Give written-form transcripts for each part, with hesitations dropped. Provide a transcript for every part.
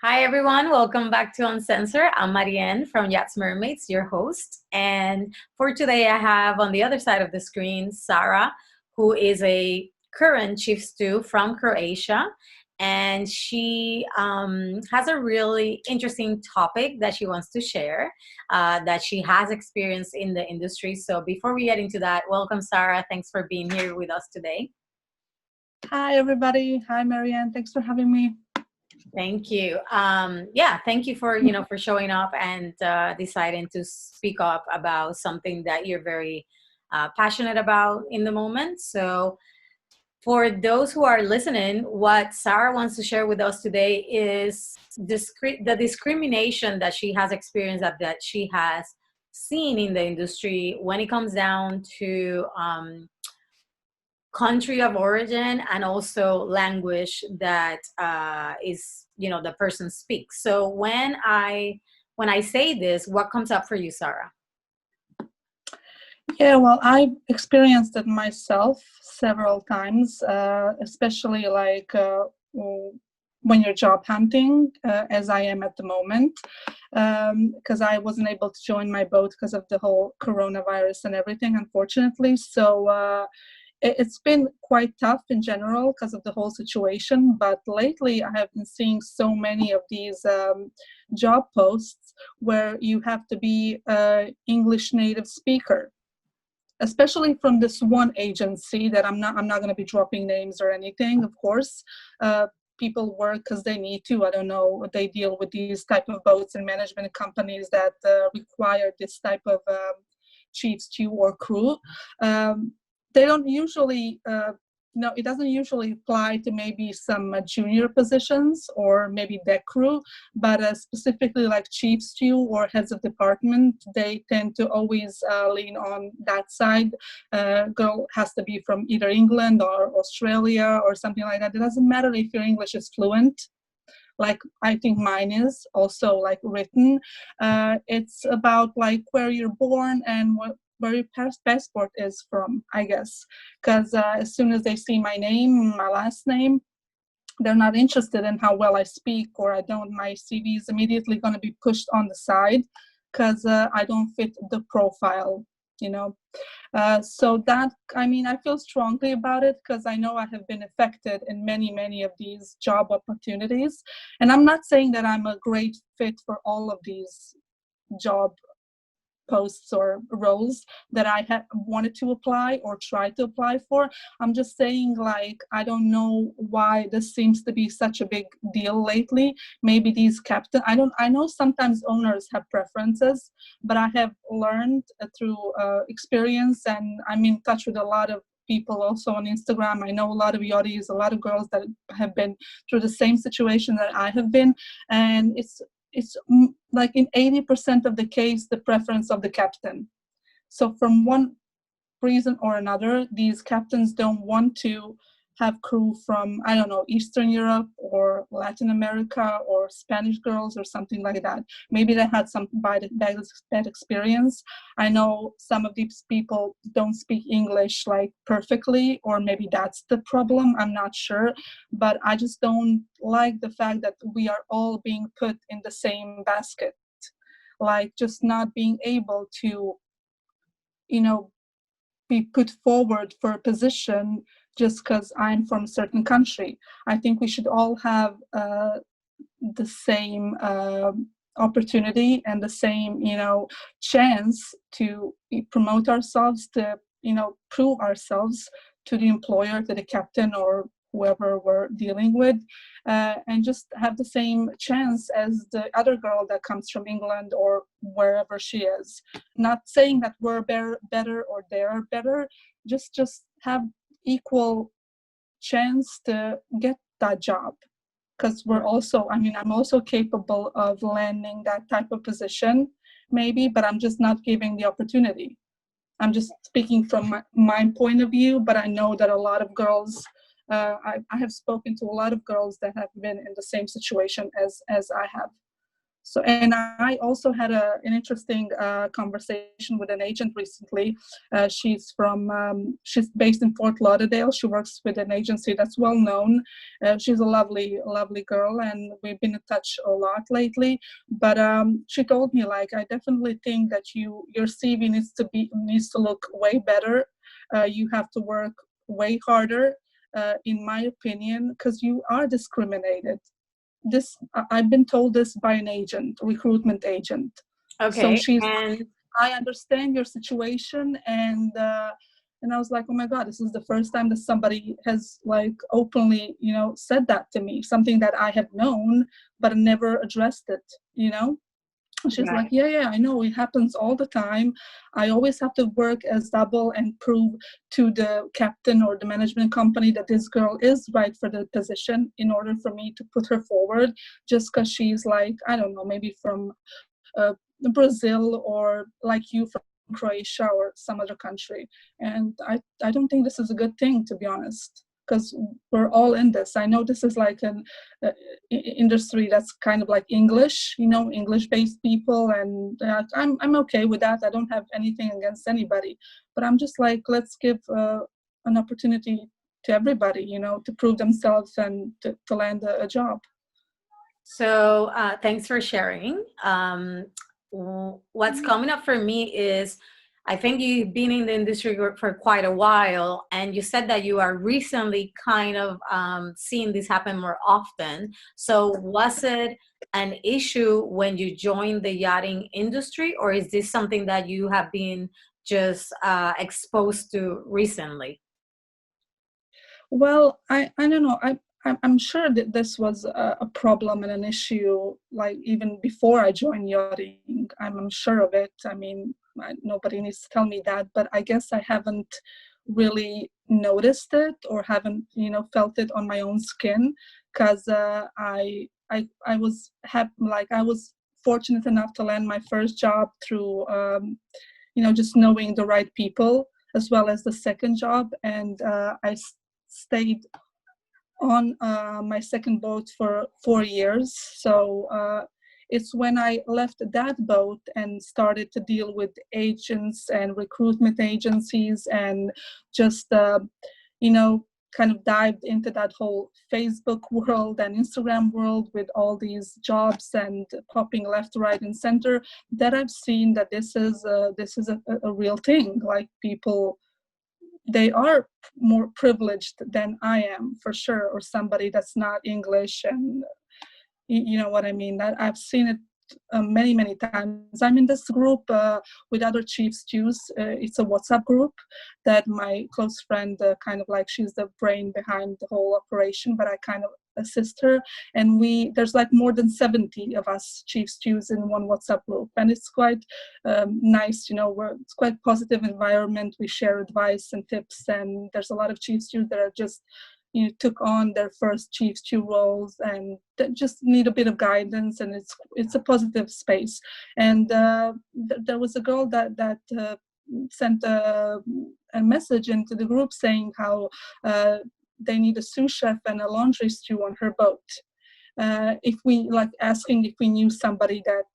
Hi, everyone. Welcome back to Uncensored. I'm Marien from Yachts, Mermaids, your host. And for today, I have on the other side of the screen Zara, who is a current chief stew from Croatia. And she has a really interesting topic that she wants to share, that she has experienced in the industry. So before we get into that, welcome, Sarah. Thanks for being here with us today. Hi, everybody. Hi, Marianne. Thanks for having me. Thank you. Yeah, thank you for for showing up and deciding to speak up about something that you're very passionate about in the moment. So, for those who are listening, what Sarah wants to share with us today is the discrimination that she has experienced, that she has seen in the industry when it comes down to country of origin and also language that is the person speaks. So when I say this, what comes up for you, Sarah? Yeah, well, I experienced it myself several times, especially when you're job hunting, as I am at the moment, because I wasn't able to join my boat because of the whole coronavirus and everything, unfortunately. So it's been quite tough in general because of the whole situation. But lately, I have been seeing so many of these job posts where you have to be an English native speaker, especially from this one agency that I'm not going to be dropping names or anything, of course. People work because they need to. I don't know, they deal with these type of boats and management companies that require this type of chief stew or crew. They don't usually it doesn't usually apply to maybe some junior positions or maybe deck crew, but specifically like chief stew or heads of department, they tend to always lean on that side. Girl has to be from either England or Australia or something like that. It doesn't matter if your English is fluent, like I think mine is also like written. It's about like where you're born and where your passport is from, I guess. Because as soon as they see my name, my last name, they're not interested in how well I speak or I don't. My CV is immediately going to be pushed on the side because I don't fit the profile, you know. So that, I mean, I feel strongly about it because I know I have been affected in many of these job opportunities. And I'm not saying that I'm a great fit for all of these job posts or roles that I had wanted to apply or try to apply for. I'm just saying, like, I don't know why this seems to be such a big deal lately. Maybe these I know sometimes owners have preferences, but I have learned through experience, and I'm in touch with a lot of people also on Instagram. I know a lot of yachties, a lot of girls that have been through the same situation that I have been, and it's like in 80% of the case, the preference of the captain. So from one reason or another, these captains don't want to have crew from, I don't know, Eastern Europe or Latin America or Spanish girls or something like that. Maybe they had some bad experience. I know some of these people don't speak English like perfectly, or maybe that's the problem. I'm not sure. But I just don't like the fact that we are all being put in the same basket. Like just not being able to, be put forward for a position just because I'm from a certain country. I think we should all have the same opportunity and the same, chance to promote ourselves, to, prove ourselves to the employer, to the captain, or whoever we're dealing with, and just have the same chance as the other girl that comes from England or wherever she is. Not saying that we're better or they're better, just have equal chance to get that job. Because we're also, I'm also capable of landing that type of position, maybe, but I'm just not giving the opportunity. I'm just speaking from my point of view, but I know that a lot of girls, I have spoken to a lot of girls that have been in the same situation as I have. So, and I also had an interesting conversation with an agent recently. She's based in Fort Lauderdale. She works with an agency that's well known. She's a lovely, lovely girl, and we've been in touch a lot lately. But she told me, like, I definitely think that your CV needs to look way better. You have to work way harder, in my opinion, because you are discriminated. I've been told this by an agent, recruitment agent. So Okay. she's And I understand your situation, and I was like, oh my god, this is the first time that somebody has like openly, said that to me, something that I have known but never addressed it, She's like, right. yeah, I know it happens all the time. I always have to work as double and prove to the captain or the management company that this girl is right for the position in order for me to put her forward, just because she's like, I don't know, maybe from uh, Brazil, or like you from Croatia or some other country. And I don't think this is a good thing, to be honest, because we're all in this. I know this is like an industry that's kind of like English, English-based people, and I'm okay with that. I don't have anything against anybody, but I'm just like, let's give an opportunity to everybody, to prove themselves and to land a job. So thanks for sharing. What's coming up for me is I think you've been in the industry for quite a while, and you said that you are recently kind of seeing this happen more often. So was it an issue when you joined the yachting industry, or is this something that you have been just exposed to recently? Well, I don't know. I'm sure that this was a problem and an issue, like even before I joined yachting. I'm sure of it. I mean, nobody needs to tell me that, but I guess I haven't really noticed it, or haven't, felt it on my own skin, because I was fortunate enough to land my first job through, just knowing the right people, as well as the second job, and I stayed on my second boat for 4 years. So it's when I left that boat and started to deal with agents and recruitment agencies, and just, you know, kind of dived into that whole Facebook world and Instagram world with all these jobs and popping left, right, and center, that I've seen that this is a real thing. Like, people, they are more privileged than I am, for sure, or somebody that's not English, and you know what I mean. That I've seen it many times. I'm in this group with other chief stews. It's a WhatsApp group that my close friend, kind of like, she's the brain behind the whole operation, but I kind of assist her. And there's like more than 70 of us chief stews in one WhatsApp group, and it's quite nice. It's quite positive environment. We share advice and tips, and there's a lot of chief stews that are just took on their first chief stew roles and just need a bit of guidance, and it's a positive space. And there was a girl that sent a message into the group saying how they need a sous chef and a laundry stew on her boat. If we like asking if we knew somebody that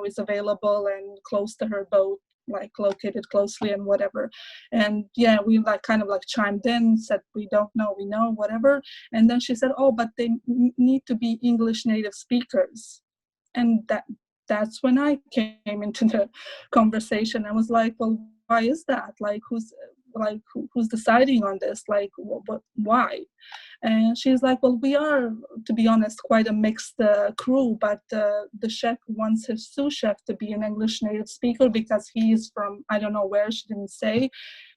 is available and close to her boat, like located closely and whatever. And yeah, we like kind of like chimed in, said we don't know, we know, whatever. And then she said, oh, but they need to be English native speakers. And that's when I came into the conversation. I was like, well, why is that? Like, who's deciding on this? Like, why? And she's like, well, we are, to be honest, quite a mixed crew, but the chef wants his sous chef to be an English native speaker because he's from, I don't know where, she didn't say.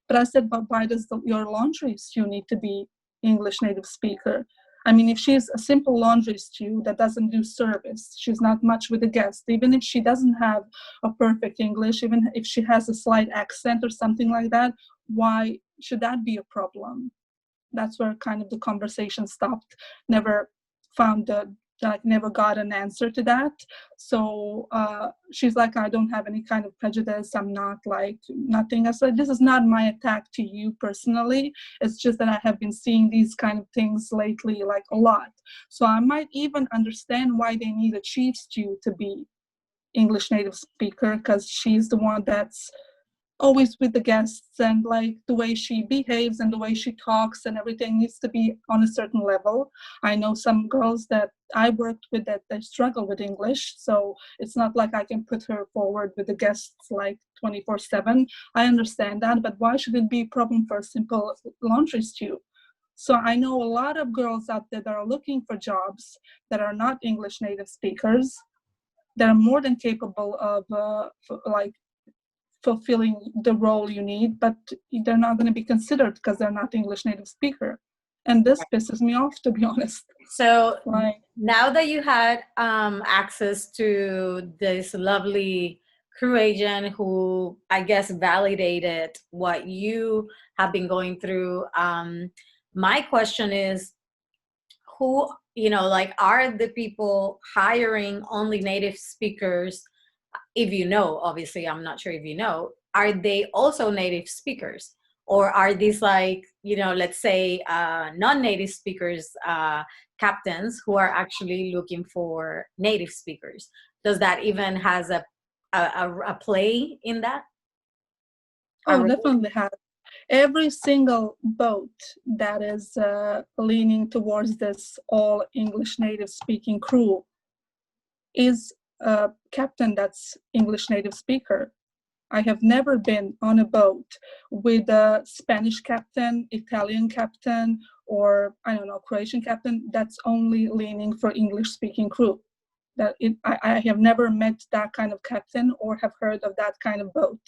But I said, but why does your laundry stew need to be English native speaker? I mean, if she's a simple laundry stew that doesn't do service, she's not much with the guest, even if she doesn't have a perfect English, even if she has a slight accent or something like that, why should that be a problem? That's where kind of the conversation stopped. Never found the like never got an answer to that. So she's like, I don't have any kind of prejudice, I'm not like nothing. I said, this is not my attack to you personally, it's just that I have been seeing these kind of things lately, like a lot. So I might even understand why they need a chief stew to be English native speaker, because she's the one that's always with the guests, and like the way she behaves and the way she talks and everything needs to be on a certain level. I know some girls that I worked with that they struggle with English, so it's not like I can put her forward with the guests like 24/7. I understand that, but why should it be a problem for a simple laundry stew? So I know a lot of girls out there that are looking for jobs that are not English native speakers, that are more than capable of like fulfilling the role you need, but they're not going to be considered because they're not English native speaker. And this pisses me off, to be honest. So Like, now that you had access to this lovely crew agent who I guess validated what you have been going through, my question is, who, like, are the people hiring only native speakers? If you know, obviously, I'm not sure if you know, are they also native speakers? Or are these like, let's say non-native speakers, captains who are actually looking for native speakers? Does that even has a play in that? oh, definitely has. Every single boat that is leaning towards this all English native speaking crew is a captain that's English native speaker. I have never been on a boat with a Spanish captain, Italian captain, or I don't know, Croatian captain that's only leaning for English speaking crew. I have never met that kind of captain or have heard of that kind of boat.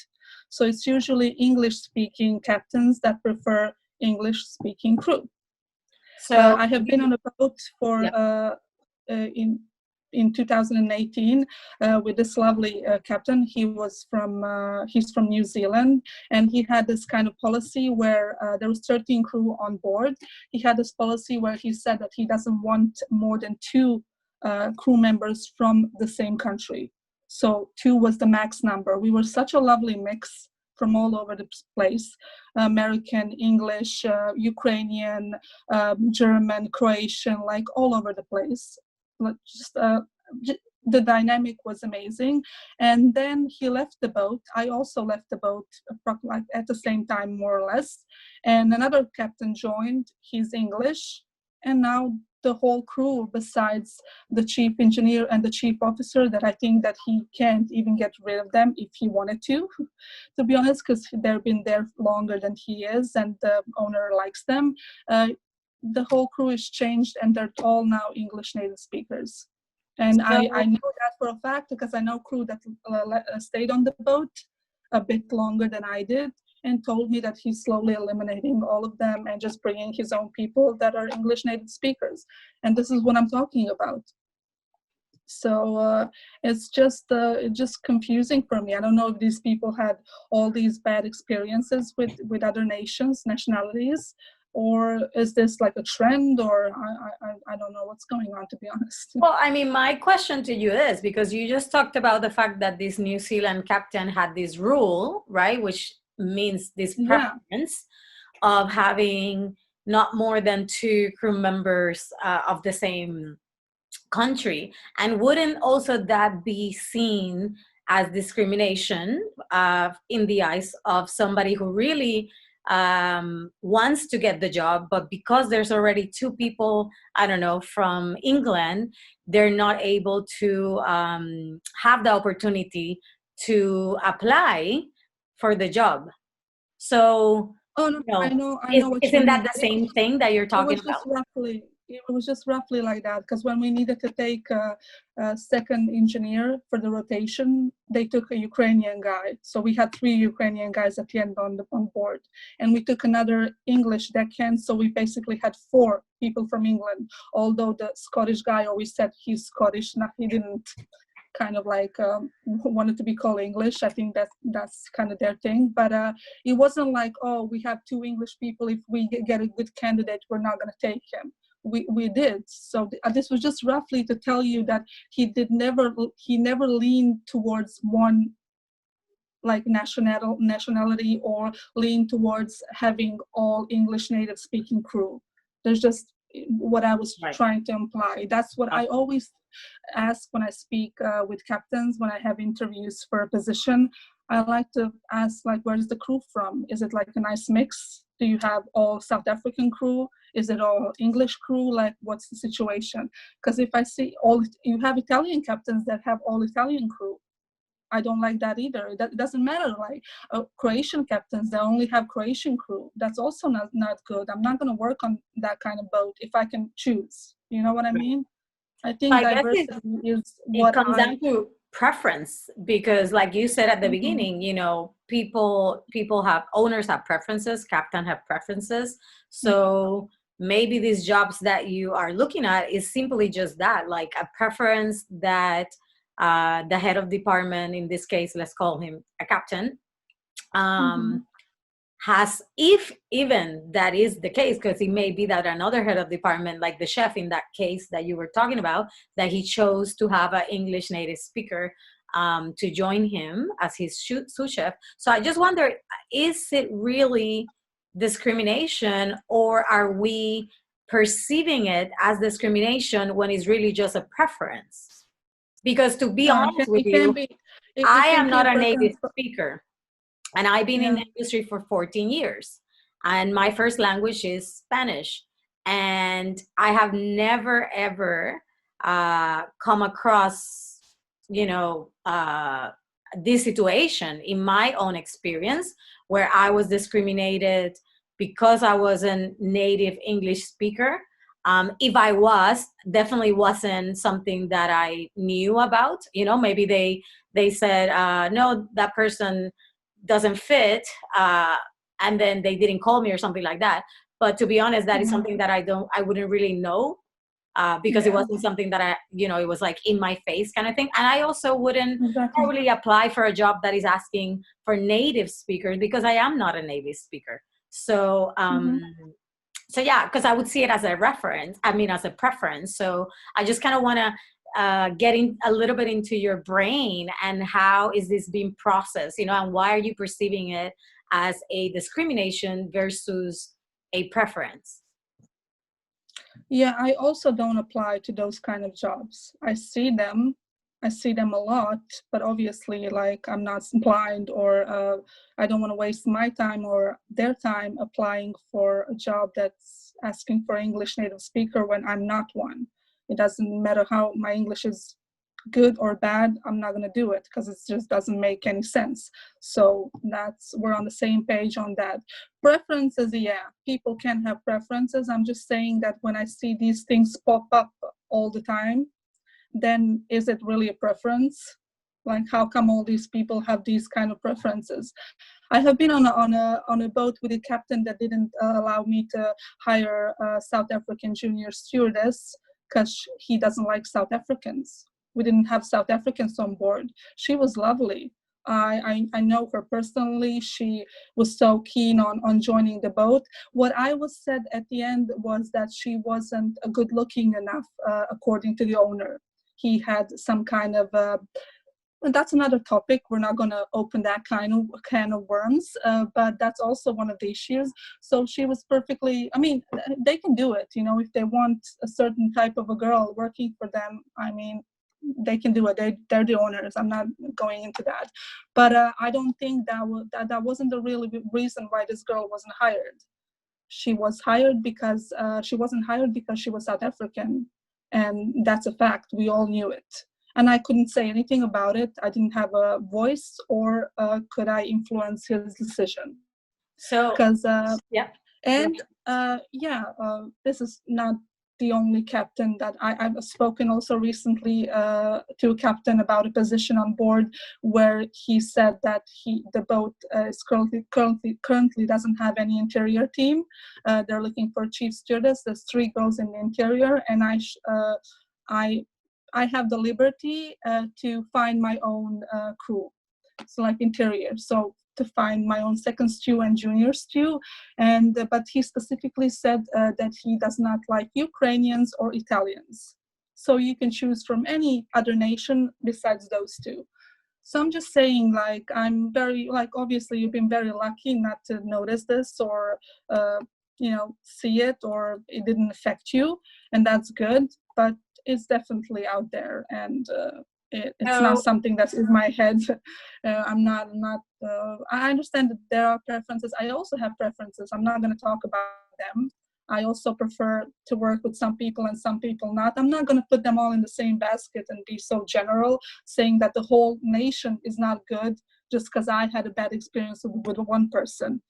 So it's usually English speaking captains that prefer English speaking crew. So I have been on a boat for yeah. in 2018 with this lovely captain. He's from New Zealand, and he had this kind of policy where there was 13 crew on board. He had this policy where he said that he doesn't want more than two crew members from the same country. So two was the max number. We were such a lovely mix from all over the place: American, English, Ukrainian, German, Croatian, like all over the place. Just the dynamic was amazing. And then he left the boat. I also left the boat like at the same time, more or less. And another captain joined. He's English, and now the whole crew, besides the chief engineer and the chief officer, that I think that he can't even get rid of them if he wanted to be honest, because they've been there longer than he is, and the owner likes them. The whole crew is changed, and they're all now English native speakers. And I know that for a fact because I know crew that stayed on the boat a bit longer than I did, and told me that he's slowly eliminating all of them and just bringing his own people that are English native speakers. And this is what I'm talking about. So it's just confusing for me. I don't know if these people had all these bad experiences with other nationalities, or is this like a trend, or I don't know what's going on, to be honest. Well, I mean, my question to you is, because you just talked about the fact that this New Zealand captain had this rule, right, which means this preference of having not more than two crew members of the same country. And wouldn't also that be seen as discrimination in the eyes of somebody who really wants to get the job, but because there's already two people, I don't know, from England, they're not able to have the opportunity to apply for the job? So, Oh no, I know what you isn't that mean. the same thing that you're talking about? It was just roughly like that, because when we needed to take a second engineer for the rotation, they took a Ukrainian guy. So we had 3 Ukrainian guys at the end on board, and we took another English deckhand. So we basically had 4 people from England. Although the Scottish guy always said he's Scottish, he didn't kind of like wanted to be called English. I think that's kind of their thing. But it wasn't like, oh, we have 2 English people. If we get a good candidate, we're not going to take him. we did. So this was just roughly to tell you that he never leaned towards one like nationality or lean towards having all English native speaking crew. There's just what I was Right. trying to imply. That's what I always ask when I speak with captains, when I have interviews for a position. I like to ask, like, where's the crew from? Is it like a nice mix? Do you have all South African crew? Is it all English crew? Like, what's the situation? Because if I see you have Italian captains that have all Italian crew. I don't like that either. It doesn't matter. Like Croatian captains, they only have Croatian crew. That's also not good. I'm not going to work on that kind of boat if I can choose. You know what I mean? I think I guess diversity is it what comes down to preference, because like you said at the beginning, people have, owners have preferences, captain have preferences. So maybe these jobs that you are looking at is simply just that, like a preference that the head of department, in this case, let's call him a captain, has, if even that is the case, because it may be that another head of department, like the chef in that case that you were talking about, that he chose to have an English native speaker to join him as his sous chef. So I just wonder, is it really discrimination, or are we perceiving it as discrimination when it's really just a preference? Because to be honest with you, I am not a native speaker. And I've been in the industry for 14 years. And my first language is Spanish. And I have never, ever come across, this situation in my own experience where I was discriminated because I was a native English speaker. If I was, definitely wasn't something that I knew about. Maybe they said, no, that person doesn't fit, and then they didn't call me or something like that. But to be honest, that is something that I wouldn't really know, because it wasn't something that it was like in my face kind of thing. And I also wouldn't probably apply for a job that is asking for native speakers, because I am not a native speaker. So so yeah, because I would see it as a reference, as a preference. So I just kind of want to getting a little bit into your brain, and how is this being processed, and why are you perceiving it as a discrimination versus a preference? Yeah, I also don't apply to those kind of jobs. I see them a lot, but obviously, like, I'm not blind, or I don't want to waste my time or their time applying for a job that's asking for English native speaker when I'm not one. It doesn't matter how my English is good or bad, I'm not going to do it, because it just doesn't make any sense. So we're on the same page on that. Preferences, yeah, people can have preferences. I'm just saying that when I see these things pop up all the time, then is it really a preference? Like, how come all these people have these kind of preferences? I have been on a boat with a captain that didn't allow me to hire a South African junior stewardess because he doesn't like South Africans. We didn't have South Africans on board. She was lovely. I know her personally. She was so keen on joining the boat. What I was said at the end was that she wasn't good looking enough, according to the owner. He had some kind of that's another topic. We're not going to open that can of worms, but that's also one of the issues. So she was perfectly, they can do it, if they want a certain type of a girl working for them, they can do it. They're the owners. I'm not going into that. But I don't think that wasn't the real reason why this girl wasn't hired. She was hired because she wasn't hired because she was South African. And that's a fact. We all knew it. And I couldn't say anything about it. I didn't have a voice, or could I influence his decision? So, because yeah. This is not the only captain that I've spoken also recently to a captain about a position on board where he said that the boat is currently doesn't have any interior team. They're looking for a chief stewardess. There's 3 girls in the interior, and I have the liberty to find my own crew, so like interior. So to find my own second stew and junior stew. And but he specifically said that he does not like Ukrainians or Italians. So you can choose from any other nation besides those two. So I'm just saying, like, I'm very, like, obviously you've been very lucky not to notice this or, see it, or it didn't affect you, and that's good. But it's definitely out there, and it's not something that's in my head. I'm not. I understand that there are preferences. I also have preferences. I'm not going to talk about them. I also prefer to work with some people and some people not. I'm not going to put them all in the same basket and be so general, saying that the whole nation is not good just because I had a bad experience with one person.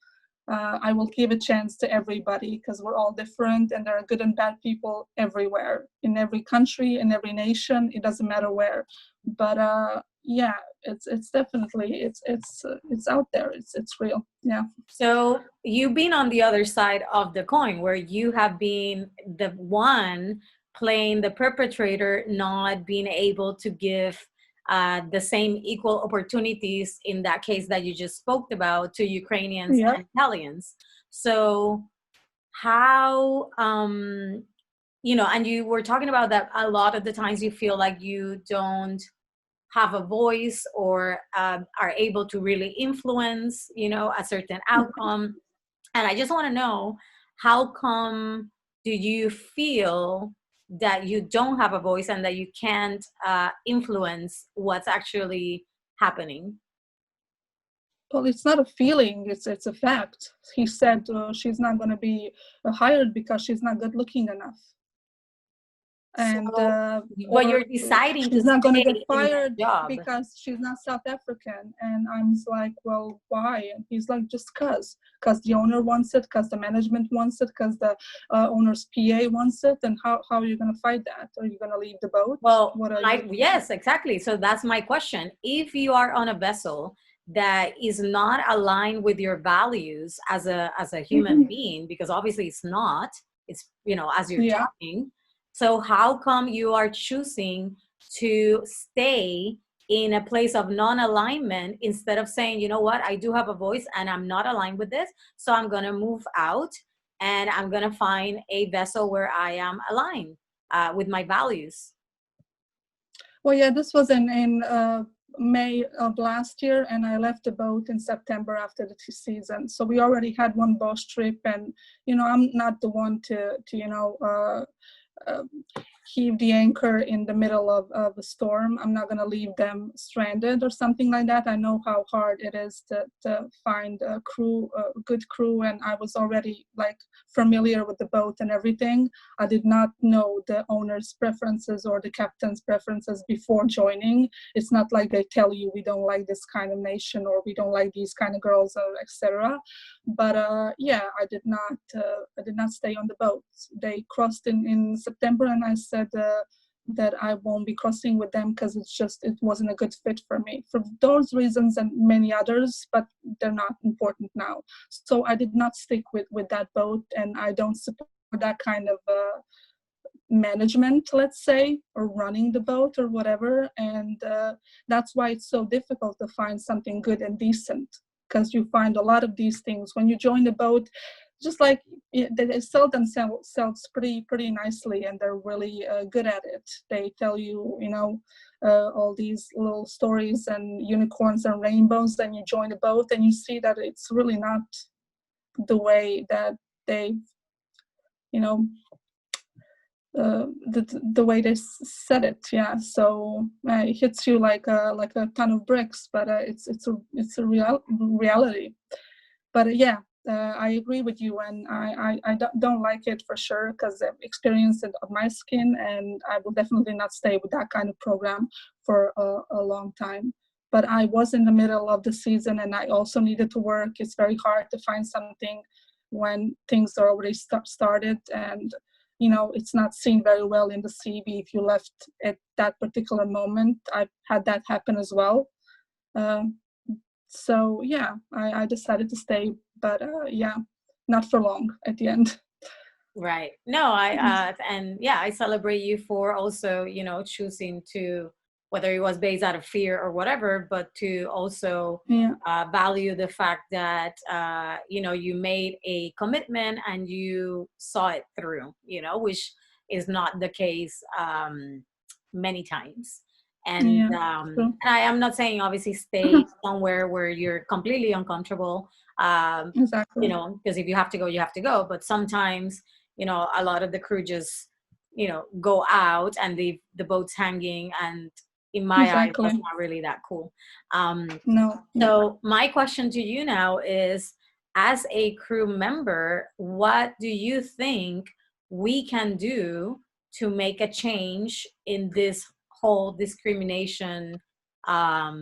I will give a chance to everybody because we're all different, and there are good and bad people everywhere, in every country, in every nation. It doesn't matter where. But yeah, it's definitely it's out there. It's real. Yeah. So you've been on the other side of the coin, where you have been the one playing the perpetrator, not being able to give the same equal opportunities in that case that you just spoke about to Ukrainians Yep. and Italians. So how, and you were talking about that a lot of the times you feel like you don't have a voice or are able to really influence, a certain outcome. And I just want to know, how come do you feel that you don't have a voice and that you can't influence what's actually happening? Well, it's not a feeling, it's a fact. He said she's not going to be hired because she's not good looking enough. And but you're deciding to she's not going to get stay in that fired job because she's not South African. And I'm like, well, why? And he's like, just because the owner wants it, because the management wants it, because the owner's PA wants it. And how are you going to fight that? Are you going to leave the boat? Well, yes, exactly. So that's my question. If you are on a vessel that is not aligned with your values as a human being, because obviously it's not, it's, as you're talking. So how come you are choosing to stay in a place of non-alignment instead of saying, you know what, I do have a voice and I'm not aligned with this, so I'm going to move out and I'm going to find a vessel where I am aligned with my values? Well, yeah, this was in May of last year, and I left the boat in September after the season. So we already had one boat trip, and I'm not the one to heave the anchor in the middle of a storm. I'm not going to leave them stranded or something like that. I know how hard it is to find a good crew, and I was already like familiar with the boat and everything. I did not know the owner's preferences or the captain's preferences before joining. It's not like they tell you we don't like this kind of nation or we don't like these kind of girls, or etc. But yeah, I did not stay on the boat. They crossed in September, and I said that I won't be crossing with them because it wasn't a good fit for me for those reasons and many others, but they're not important now. So I did not stick with that boat, and I don't support that kind of management, let's say, or running the boat or whatever. And that's why it's so difficult to find something good and decent, because you find a lot of these things when you join the boat. Just like they sell themselves pretty nicely, and they're really good at it. They tell you, all these little stories and unicorns and rainbows. Then you join the boat, and you see that it's really not the way that they, the way they said it. Yeah. So it hits you like a ton of bricks, but it's a reality. But yeah. I agree with you, and I don't like it for sure, because I've experienced it on my skin, and I will definitely not stay with that kind of program for a long time. But I was in the middle of the season, and I also needed to work. It's very hard to find something when things are already started, and it's not seen very well in the CV if you left at that particular moment. I've had that happen as well. So yeah, I decided to stay, but yeah, not for long at the end. Right. No, and yeah, I celebrate you for also, choosing to, whether it was based out of fear or whatever, but to also Yeah. value the fact that you made a commitment and you saw it through, which is not the case many times. And Yeah. True. I am not saying obviously stay somewhere where you're completely uncomfortable, Exactly. because if you have to go, you have to go. But sometimes, a lot of the crew just, go out and leave the boats hanging. And in my eyes, that's Exactly. not really that cool. No. No. So my question to you now is, as a crew member, what do you think we can do to make a change in this whole discrimination, um,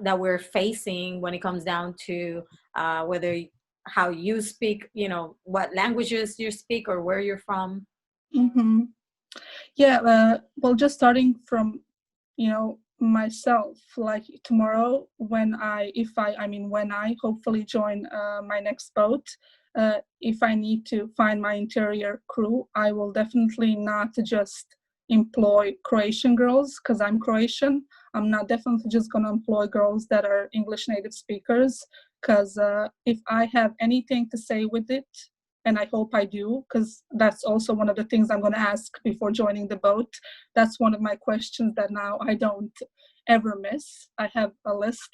that we're facing when it comes down to whether how you speak, what languages you speak or where you're from? Mm-hmm. Yeah. Well, just starting from, myself, like tomorrow when when I hopefully join my next boat, if I need to find my interior crew, I will definitely not just employ Croatian girls because I'm Croatian. I'm not definitely just going to employ girls that are English native speakers, because if I have anything to say with it, and I hope I do, because that's also one of the things I'm going to ask before joining the boat. That's one of my questions that now I don't ever miss. I have a list,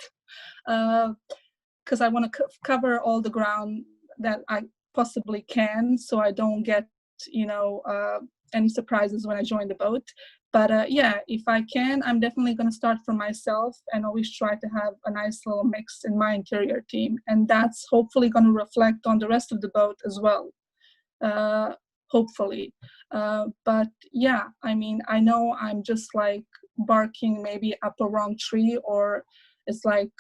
because I want to cover all the ground that I possibly can, so I don't get, any surprises when I join the boat. But yeah, if I can, I'm definitely going to start from myself and always try to have a nice little mix in my interior team. And that's hopefully going to reflect on the rest of the boat as well. Uh, Hopefully. But yeah, I know I'm just like barking maybe up a wrong tree, or it's like,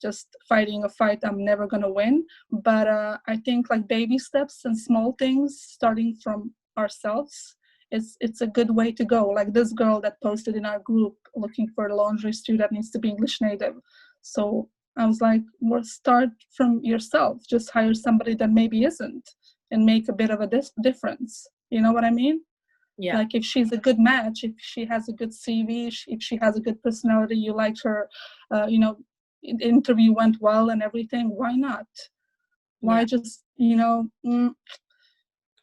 just fighting a fight I'm never going to win. But I think like baby steps and small things starting from ourselves, it's a good way to go. Like this girl that posted in our group looking for a laundry stew that needs to be English native. So I was like, well, start from yourself. Just hire somebody that maybe isn't, and make a bit of a difference. You know what I mean? Yeah. Like if she's a good match, if she has a good CV, if she has a good personality, you liked her, the interview went well and everything, why not? Why Yeah. just,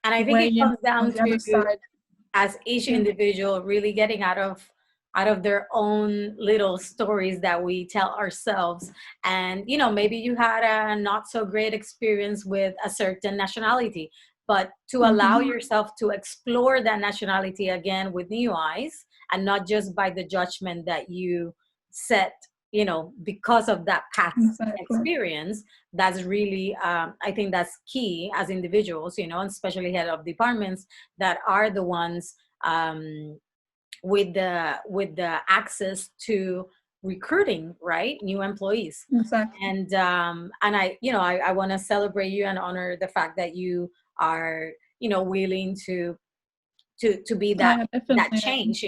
And I think weigh it in comes down on the other to, side? as each Yeah. individual really getting out of their own little stories that we tell ourselves. And maybe you had a not so great experience with a certain nationality, but to allow Mm-hmm. yourself to explore that nationality again with new eyes, and not just by the judgment that you set, because of that past Exactly. experience. That's really, I think that's key as individuals, and especially head of departments that are the ones, with the access to recruiting, right, new employees. Exactly. And I want to celebrate you and honor the fact that you are, willing to be that I that definitely am. change,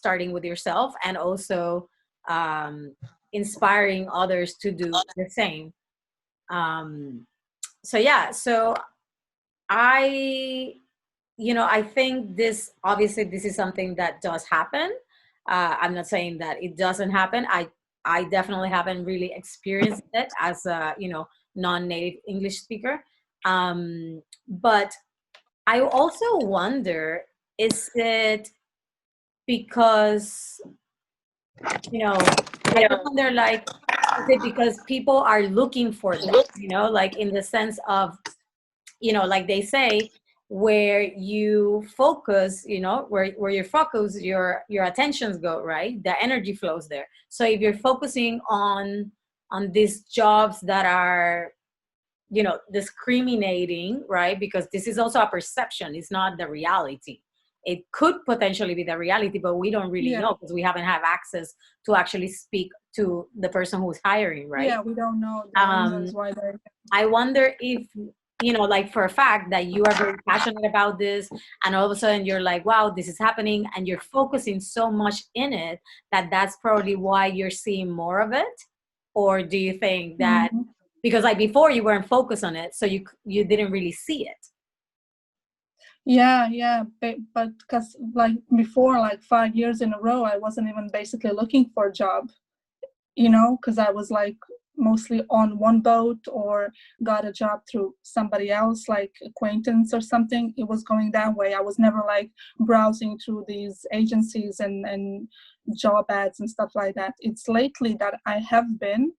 starting with yourself, and also inspiring others to do the same. um so yeah, so I I think this is something that does happen. I'm not saying that it doesn't happen. I definitely haven't really experienced it as a, non-native English speaker. But I also wonder, is it because, I just wonder, like, is it because people are looking for that, like in the sense of, like they say, where you focus, where your focus, your attentions go, right? The energy flows there. So if you're focusing on these jobs that are, discriminating, right? Because this is also a perception, it's not the reality. It could potentially be the reality, but we don't really Yeah. know because we haven't have access to actually speak to the person who's hiring, right? Yeah, we don't know the um reasons why they're. I wonder if, like, for a fact that you are very passionate about this, and all of a sudden you're like, wow, this is happening, and you're focusing so much in it that that's probably why you're seeing more of it. Or do you think that Mhm. because, like, before you weren't focused on it, so you didn't really see it? Yeah, but because like before, like 5 years in a row, I wasn't even basically looking for a job, because I was like mostly on one boat or got a job through somebody else, like acquaintance or something. It was going that way. I was never like browsing through these agencies and job ads and stuff like that. It's lately that I have been,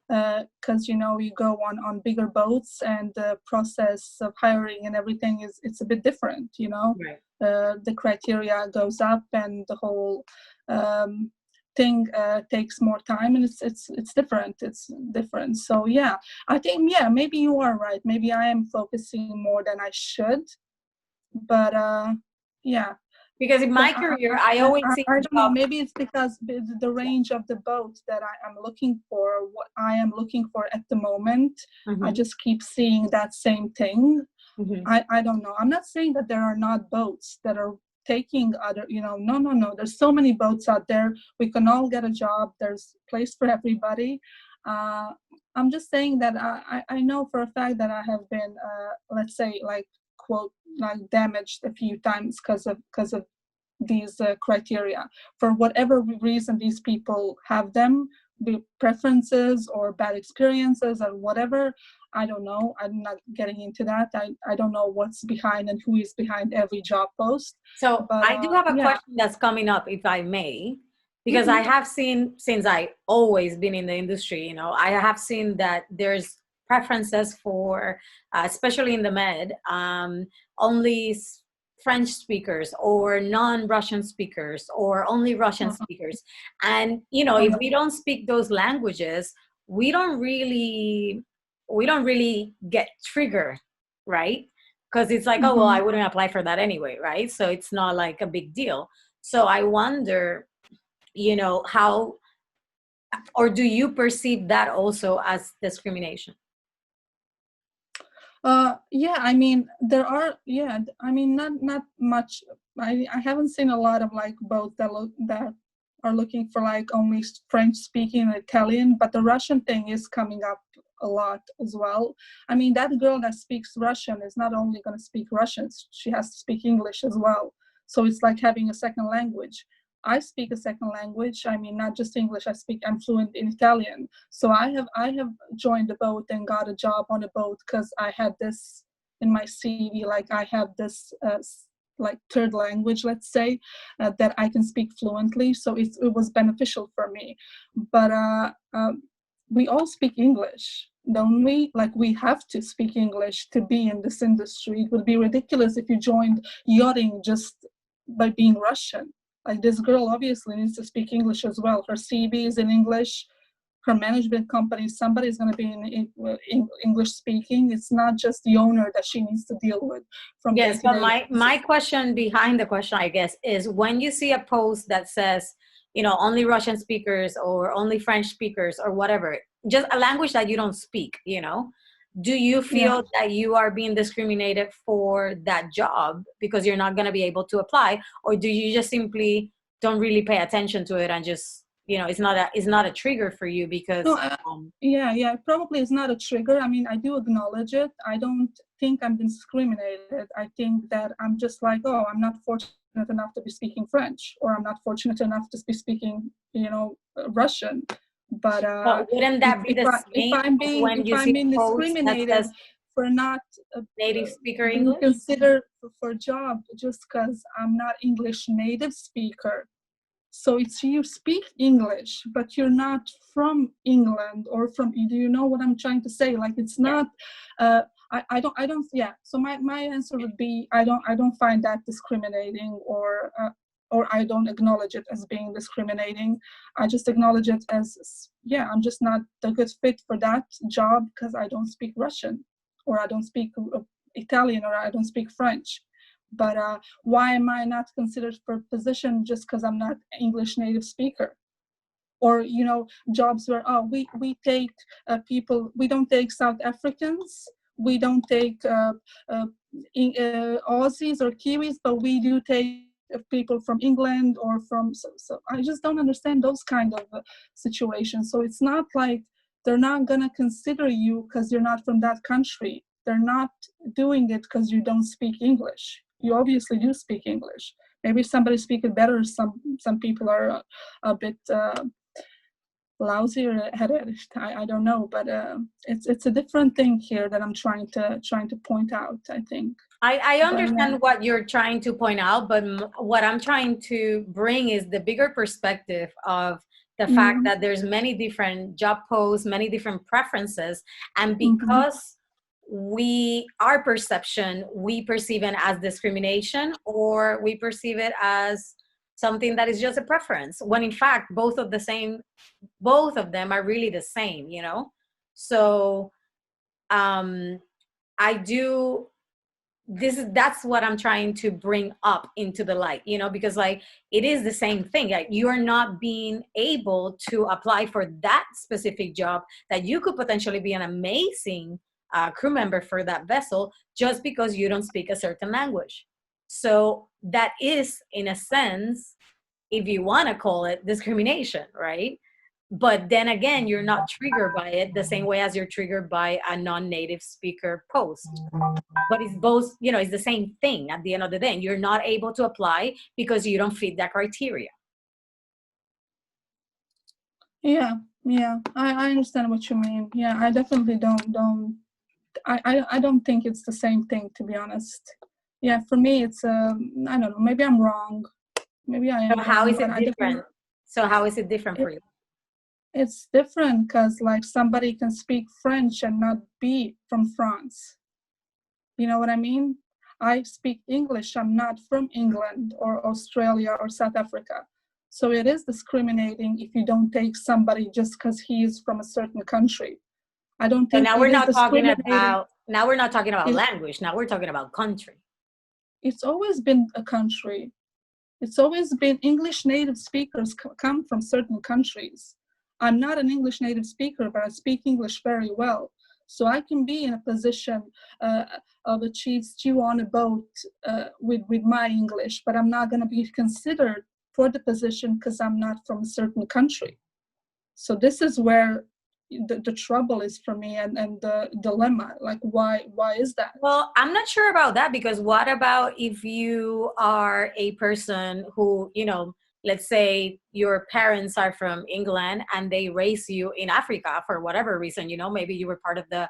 because you go on bigger boats and the process of hiring and everything it's a bit different. Right. The criteria goes up and the whole thing takes more time, and it's different. So yeah, I think, yeah, maybe you are right. Maybe I am focusing more than I should, but yeah. Because in Because my career, I always see I don't know, jobs. maybe it's because the range of the boat that I am looking for, what I am looking for at the moment, I Mhm, just keep seeing that same thing. mhm. I don't know. I'm not saying that there are not boats that are taking other, no. There's so many boats out there. We can all get a job. There's place for everybody. Uh, I'm just saying that I know for a fact that I have been, let's say, like, quote, like damaged a few times because of these criteria. For whatever reason these people have them, be preferences or bad experiences or whatever, I don't know. I'm not getting into that. I don't know what's behind and who is behind every job post. So But I do have a yeah. question that's coming up, if I may, because I Hmm. have seen, since I always been in the industry, I have seen that there's preferences for, especially in the med, only French speakers or non-Russian speakers or only Russian speakers. And, if we don't speak those languages, we don't really, we don't really get triggered, right? Because it's like, oh, well, Hmm. I wouldn't apply for that anyway, right? So it's not like a big deal. So I wonder, how, or do you perceive that also as discrimination? Yeah, I mean, there are, yeah, I mean, not much. I haven't seen a lot of like both that are looking for like only French speaking and Italian, but the Russian thing is coming up a lot as well. I mean, that girl that speaks Russian is not only going to speak Russian, she has to speak English as well. So it's like having a second language. I speak a second language. I mean, not just English. I'm fluent in Italian. So I have joined a boat and got a job on a boat because I had this in my CV. Like I have this like third language, let's say, that I can speak fluently. So it was beneficial for me. But we all speak English, don't we? Like we have to speak English to be in this industry. It would be ridiculous if you joined yachting just by being Russian. Like this girl obviously needs to speak English as well. Her CV is in English. Her management company, somebody's going to be in English speaking. It's not just the owner that she needs to deal with from day Yes, to but day. my question behind the question, I guess, is when you see a post that says, only Russian speakers or only French speakers or whatever, just a language that you don't speak, do you Yeah. feel that you are being discriminated for that job because you're not going to be able to apply, or do you just simply don't really pay attention to it and just, it's not a trigger for you No, because yeah, probably it's not a trigger. I mean, I do acknowledge it. I don't think I'm discriminated. I think that I'm just like, oh, I'm not fortunate enough to be speaking French, or I'm not fortunate enough to be speaking, Russian. But but wouldn't if that be if the I if same I'm as being when if you I'm see being a post that discriminated says for not native speaker being English? considered for a job just because I'm not English native speaker, so it's you speak English, but you're not from England or from. Do you know what I'm trying to say? Like it's Yeah. not. I don't. Yeah. So my answer would be I don't find that discriminating, or I don't acknowledge it as being discriminating. I just acknowledge it as, yeah, I'm just not the good fit for that job because I don't speak Russian, or I don't speak Italian, or I don't speak French. But why am I not considered for a position just because I'm not English native speaker? Or jobs where, oh, we take people, we don't take South Africans, we don't take uh, Aussies or Kiwis, but we do take people from England or from. So I just don't understand those kind of situations. So it's not like they're not gonna consider you because you're not from that country. They're not doing it because you don't speak English. you obviously do speak English. Maybe somebody speak it better. Some people are a bit lousy or headed. I don't know, but it's a different thing here that I'm trying to point out, I think. I But understand what you're trying to point out, but what I'm trying to bring is the bigger perspective of the fact mm, that there's many different job posts, many different preferences, and mhm. because our perception, we perceive it as discrimination, or we perceive it as something that is just a preference, when in fact both of them are really the same, you know. So um I do that's what I'm trying to bring up into the light, you know, because like it is the same thing. Like, you are not being able to apply for that specific job that you could potentially be an amazing crew member for that vessel, just because you don't speak a certain language. So that is, in a sense, if you want to call it, discrimination, right? But then again, you're not triggered by it the same way as you're triggered by a non-native speaker post. But it's both, you know, it's the same thing at the end of the day, and you're not able to apply because you don't fit that criteria. Yeah, yeah, I understand what you mean. Yeah, I definitely don't I don't think it's the same thing, to be honest. Yeah, for me it's I don't know, maybe I'm wrong. Maybe I So am how wrong, is but it I definitely different? So how is it different for it, you? it's different because like somebody can speak French and not be from France. You know what I mean? I speak English. I'm not from England or Australia or South Africa. So it is discriminating if you don't take somebody just because he is from a certain country. I don't So think now it we're is not talking discriminating. about now we're not talking about It, language. Now we're talking about country. it's always been a country. It's always been English native speakers come from certain countries. I'm not an English native speaker, but I speak English very well. So I can be in a position uh, of a chief stew on a boat with my English, but I'm not going to be considered for the position because I'm not from a certain country. So this is where the trouble is for me, and the dilemma. Like, why is that? Well, I'm not sure about that, because what about if you are a person who, you know, let's say your parents are from England and they raise you in Africa for whatever reason, you know, maybe you were part of the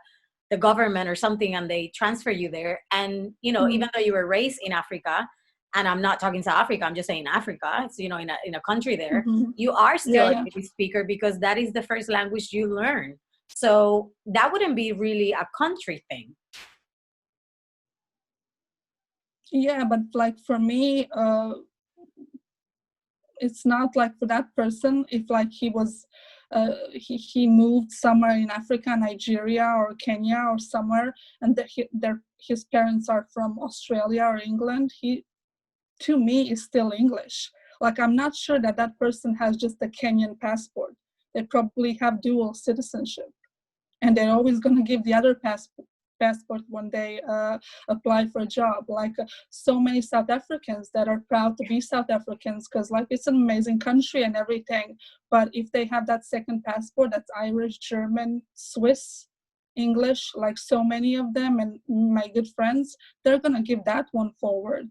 government or something and they transfer you there. And, you know, Mm, even though you were raised in Africa, and I'm not talking South Africa, I'm just saying Africa, it's, you know, in a country there, mhm. you are Yeah, still a yeah. native speaker because that is the first language you learn. So that wouldn't be really a country thing. Yeah, but like for me, it's not like for that person if like he was he moved somewhere in Africa, Nigeria or Kenya or somewhere, and his parents are from Australia or England. He, to me, is still English. Like, I'm not sure that that person has just a Kenyan passport. They probably have dual citizenship, and they're always going to give the other passport when they apply for a job. Like so many South Africans that are proud to be South Africans because like it's an amazing country and everything. But if they have that second passport, that's Irish, German, Swiss, English, like so many of them and my good friends, they're going to give that one forward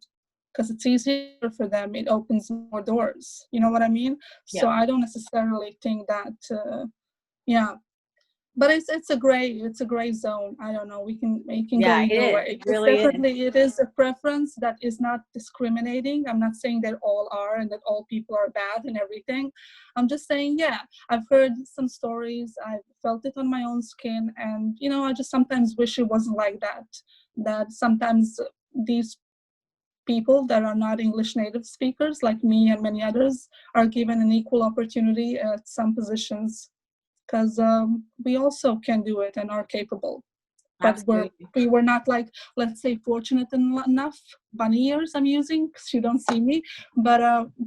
because it's easier for them. It opens more doors. You know what I mean? So Yeah. I don't necessarily think that, yeah, but it's a gray zone. I don't know. We can go Yeah, it either is. way. It It's really is. definitely, it is a preference that is not discriminating. I'm not saying that all are and that all people are bad and everything. I'm just saying, yeah, I've heard some stories. I've felt it on my own skin, and I just sometimes wish it wasn't like that. That sometimes these people that are not English native speakers, like me and many others, are given an equal opportunity at some positions because we also can do it and are capable. But Absolutely. we were not like, let's say, fortunate enough, bunny ears I'm using because you don't see me, but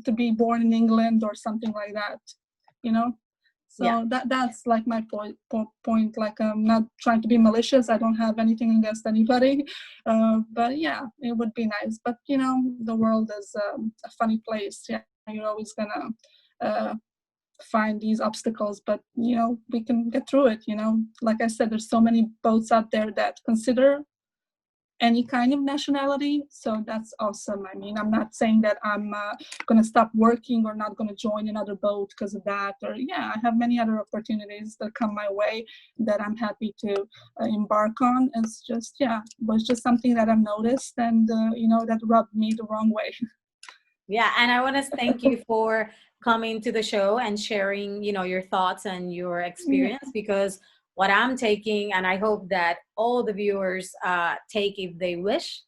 to be born in England or something like that, you know. Yeah. So that's like my point. Like, I'm not trying to be malicious. I don't have anything against anybody, but yeah, it would be nice. But the world is a funny place. Yeah, you're always gonna uh, find these obstacles, but we can get through it. Like I said, there's so many boats out there that consider any kind of nationality. So that's awesome. I mean, I'm not saying that I'm going to stop working or not going to join another boat because of that. Or I have many other opportunities that come my way that I'm happy to embark on. It's just, was just something that I've noticed and, that rubbed me the wrong way. Yeah, and I want to thank you for coming to the show and sharing, your thoughts and your experience, because what I'm taking, and I hope that all the viewers take if they wish,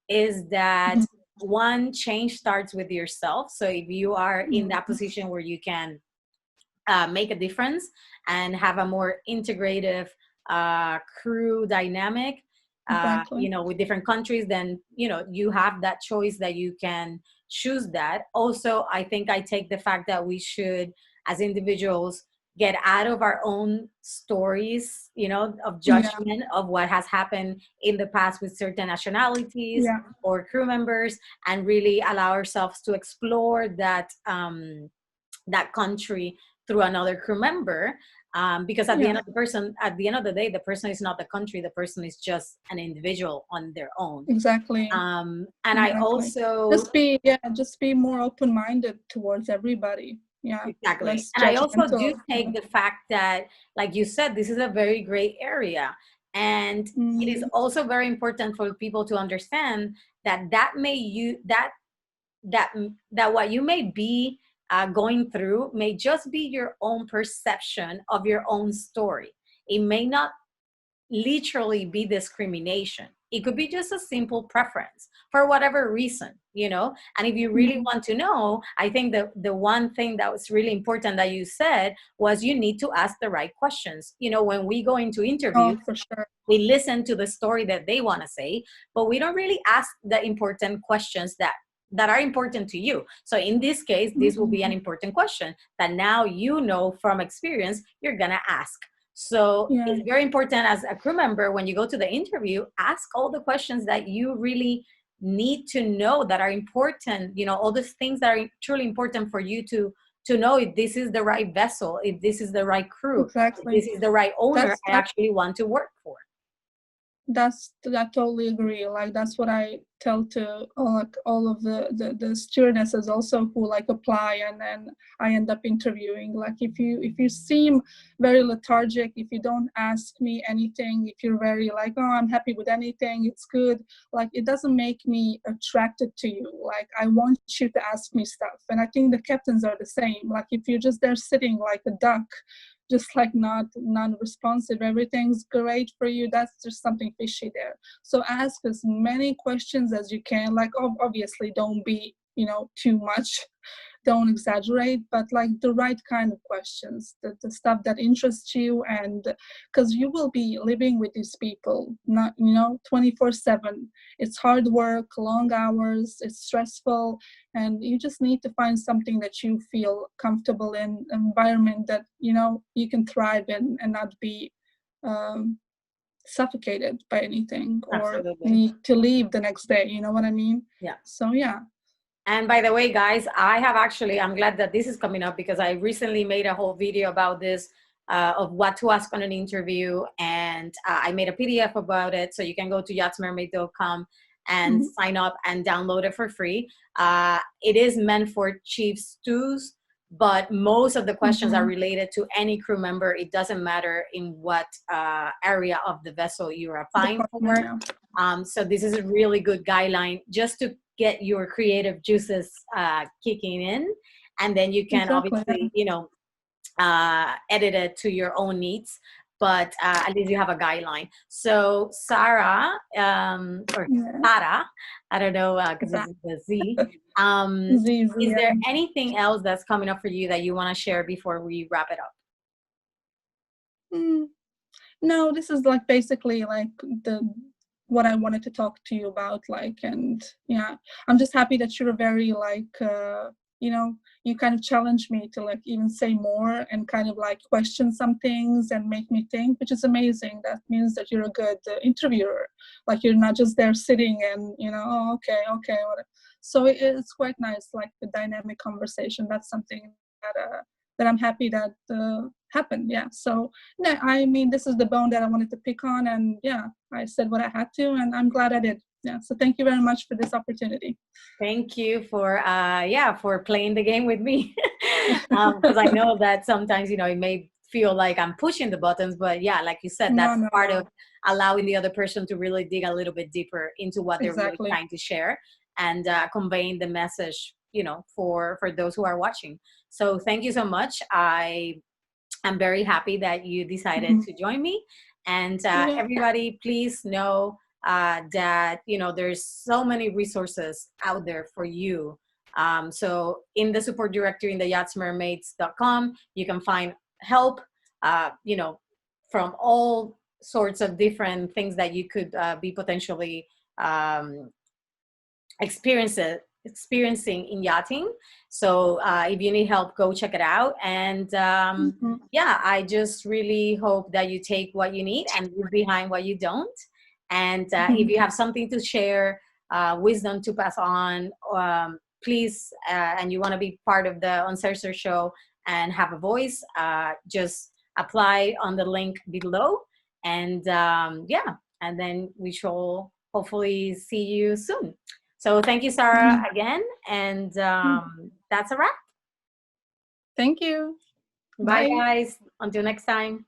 is that one, change starts with yourself. So if you are in that position where you can make a difference and have a more integrative crew dynamic, Exactly. with different countries, then you have that choice that you can choose that. Also, I think I take the fact that we should, as individuals, get out of our own stories, of judgment of what has happened in the past with certain nationalities or crew members, and really allow ourselves to explore that that country through another crew member, because at the end of the day, the person is not the country, the person is just an individual on their own. Exactly. And I also just be more open-minded towards everybody. Exactly. And I also do take the fact that, like you said, this is a very gray area, and it is also very important for people to understand that that what you may be going through may just be your own perception of your own story. It may not literally be discrimination. It could be just a simple preference for whatever reason, And if you really want to know, I think the one thing that was really important that you said was you need to ask the right questions. When we go into interviews, for sure, we listen to the story that they want to say, but we don't really ask the important questions that are important to you. So in this case, this will be an important question that now from experience you're gonna ask. So it's very important as a crew member, when you go to the interview, ask all the questions that you really need to know, that are important, all those things that are truly important for you to know if this is the right vessel, if this is the right crew, if this is the right owner I actually want to work for. I totally agree. Like, that's what I tell to all of the stewardesses also who apply, and then I end up interviewing. Like, if you seem very lethargic, if you don't ask me anything, if you're very I'm happy with anything, it's good, like, it doesn't make me attracted to you. Like, I want you to ask me stuff. And I think the captains are the same. Like, if you're just there sitting like a duck, just not non-responsive, everything's great for you, that's just something fishy there. So ask as many questions as you can. Like, obviously don't be too much, don't exaggerate, but the right kind of questions, the stuff that interests you. And because you will be living with these people, not 24/7. It's hard work, long hours, it's stressful, and you just need to find something that you feel comfortable in, environment that you can thrive in and not be suffocated by anything or need to leave the next day, you know what I mean? So And by the way, guys, I'm glad that this is coming up, because I recently made a whole video about this, of what to ask on an interview. And I made a PDF about it. So you can go to yachtsmermaid.com and sign up and download it for free. It is meant for chief stews, but most of the questions are related to any crew member. It doesn't matter in what area of the vessel you're applying for. So this is a really good guideline just to get your creative juices kicking in, and then you can obviously edit it to your own needs, but at least you have a guideline. So Sarah, or Sarah, I don't know, because this is the Z. Is there anything else that's coming up for you that you want to share before we wrap it up? No, this is basically what I wanted to talk to you about, and I'm just happy that you're very you kind of challenge me to even say more and kind of question some things and make me think, which is amazing. That means that you're a good interviewer. You're not just there sitting and oh, okay, whatever. So it's quite nice, the dynamic conversation. That's something that I'm happy that happened. Yeah. So no, I mean, this is the bone that I wanted to pick on, and yeah, I said what I had to, and I'm glad I did. Yeah. So thank you very much for this opportunity. Thank you for for playing the game with me, because I know that sometimes it may feel like I'm pushing the buttons, but yeah, like you said, No, that's no, part no. of allowing the other person to really dig a little bit deeper into what they're really Exactly. trying to share, and conveying the message, for those who are watching. So thank you so much. I'm very happy that you decided to join me. And Yeah. everybody, please know that there's so many resources out there for you. So in the support directory in the yachtsmermaids.com, you can find help, from all sorts of different things that you could be potentially um, experiencing in yachting. So if you need help, go check it out. And yeah, I just really hope that you take what you need and leave behind what you don't. And if you have something to share, wisdom to pass on, please, and you want to be part of the Uncensored show and have a voice, just apply on the link below. And yeah, and then we shall hopefully see you soon. So thank you, Sarah, again. And that's a wrap. Thank you. Bye, Bye. guys. Until next time.